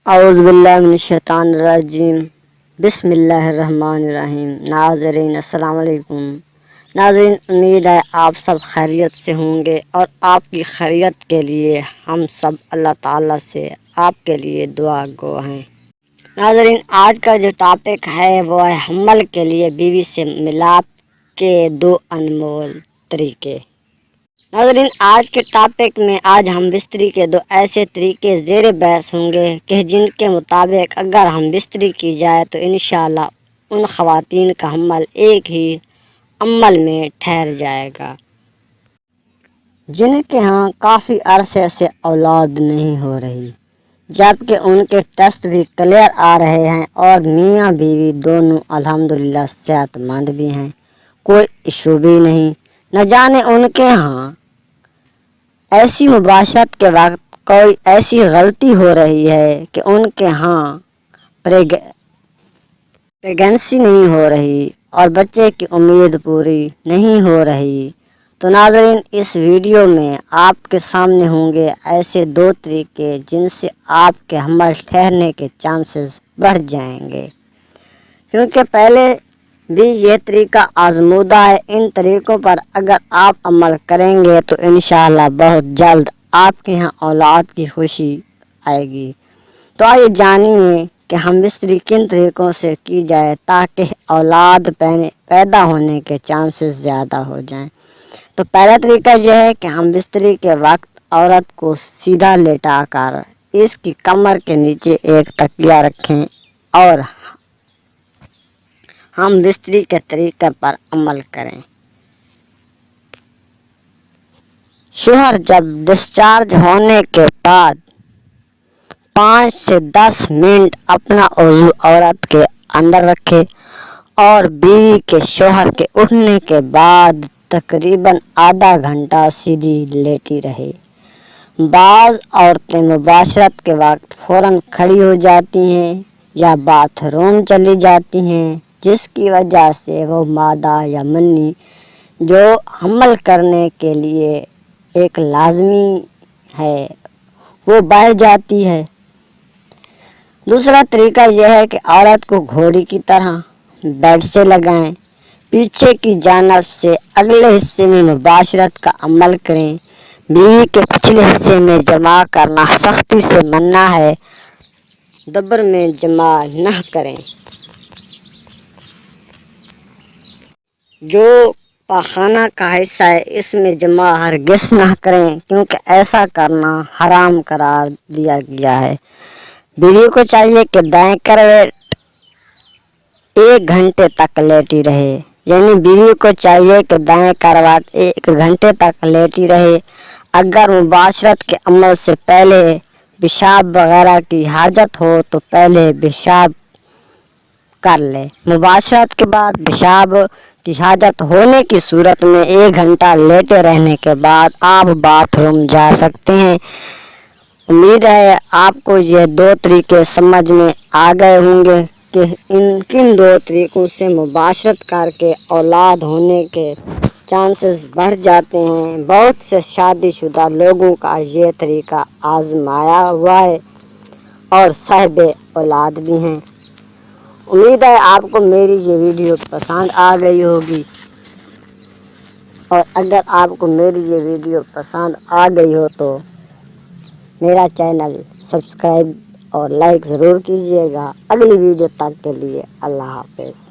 اعوذ باللہ من الشیطان الرجیم بسم اللہ الرحمن الرحیم۔ ناظرین السلام علیکم۔ ناظرین، امید ہے آپ سب خیریت سے ہوں گے اور آپ کی خیریت کے لیے ہم سب اللہ تعالیٰ سے آپ کے لیے دعا گو ہیں۔ ناظرین، آج کا جو ٹاپک ہے وہ ہے حمل کے لیے بیوی سے ملاپ کے 2 انمول طریقے۔ ناظرین، آج کے ٹاپک میں آج ہم بستری کے 2 ایسے طریقے زیر بحث ہوں گے کہ جن کے مطابق اگر ہم بستری کی جائے تو انشاءاللہ ان خواتین کا حمل ایک ہی عمل میں ٹھہر جائے گا، جن کے ہاں کافی عرصے سے اولاد نہیں ہو رہی، جبکہ ان کے ٹیسٹ بھی کلیئر آ رہے ہیں اور میاں بیوی دونوں الحمدللہ صحت مند بھی ہیں، کوئی ایشو بھی نہیں۔ نہ جانے ان کے ہاں ایسی مباشرت کے وقت کوئی ایسی غلطی ہو رہی ہے کہ ان کے ہاں پریگنسی نہیں ہو رہی اور بچے کی امید پوری نہیں ہو رہی۔ تو ناظرین، اس ویڈیو میں آپ کے سامنے ہوں گے ایسے 2 طریقے جن سے آپ کے حمل ٹھہرنے کے چانسز بڑھ جائیں گے، کیونکہ پہلے بھی یہ طریقہ آزمودہ ہے۔ ان طریقوں پر اگر آپ عمل کریں گے تو انشاءاللہ بہت جلد آپ کے یہاں اولاد کی خوشی آئے گی۔ تو آئیے جانیے کہ ہم بستری کن طریقوں سے کی جائے تاکہ اولاد پیدا ہونے کے چانسز زیادہ ہو جائیں۔ تو پہلا طریقہ یہ ہے کہ ہم بستری کے وقت عورت کو سیدھا لیٹا کر اس کی کمر کے نیچے ایک تکیہ رکھیں اور ہم بستری کے طریقے پر عمل کریں۔ شوہر جب ڈسچارج ہونے کے بعد 5 سے 10 منٹ اپنا عضو عورت کے اندر رکھے اور بیوی کے شوہر کے اٹھنے کے بعد تقریباً آدھا گھنٹہ سیدھی لیٹی رہے۔ بعض عورتیں مباشرت کے وقت فوراً کھڑی ہو جاتی ہیں یا باتھ روم چلی جاتی ہیں، جس کی وجہ سے وہ مادہ یا منی جو حمل کرنے کے لیے ایک لازمی ہے وہ بہہ جاتی ہے۔ دوسرا طریقہ یہ ہے کہ عورت کو گھوڑی کی طرح بیڈ سے لگائیں، پیچھے کی جانب سے اگلے حصے میں مباشرت کا عمل کریں۔ بیوی کے پچھلے حصے میں جمع کرنا سختی سے منع ہے، دبر میں جمع نہ کریں۔ جو پاخانہ کا حصہ ہے اس میں جمع ہرگز نہ کریں، کیونکہ ایسا کرنا حرام قرار دیا گیا ہے۔ بیوی کو چاہیے کہ دائیں کروٹ 1 گھنٹے تک لیٹی رہے، یعنی بیوی کو چاہیے کہ دائیں کروٹ 1 گھنٹے تک لیٹی رہے۔ اگر مباشرت کے عمل سے پہلے پیشاب وغیرہ کی حاجت ہو تو پہلے پیشاب کر لے۔ مباشرت کے بعد پیشاب کی حاجت ہونے کی صورت میں 1 گھنٹہ لیٹے رہنے کے بعد آپ باتھ روم جا سکتے ہیں۔ امید ہے آپ کو یہ 2 طریقے سمجھ میں آ گئے ہوں گے کہ کن 2 طریقوں سے مباشرت کر کے اولاد ہونے کے چانسز بڑھ جاتے ہیں۔ بہت سے شادی شدہ لوگوں کا یہ طریقہ آزمایا ہوا ہے اور صاحب اولاد بھی ہیں۔ امید ہے آپ کو میری یہ ویڈیو پسند آ گئی ہوگی، اور اگر آپ کو میری یہ ویڈیو پسند آ گئی ہو تو میرا چینل سبسکرائب اور لائک ضرور کیجیے گا۔ اگلی ویڈیو تک کے لیے اللہ حافظ۔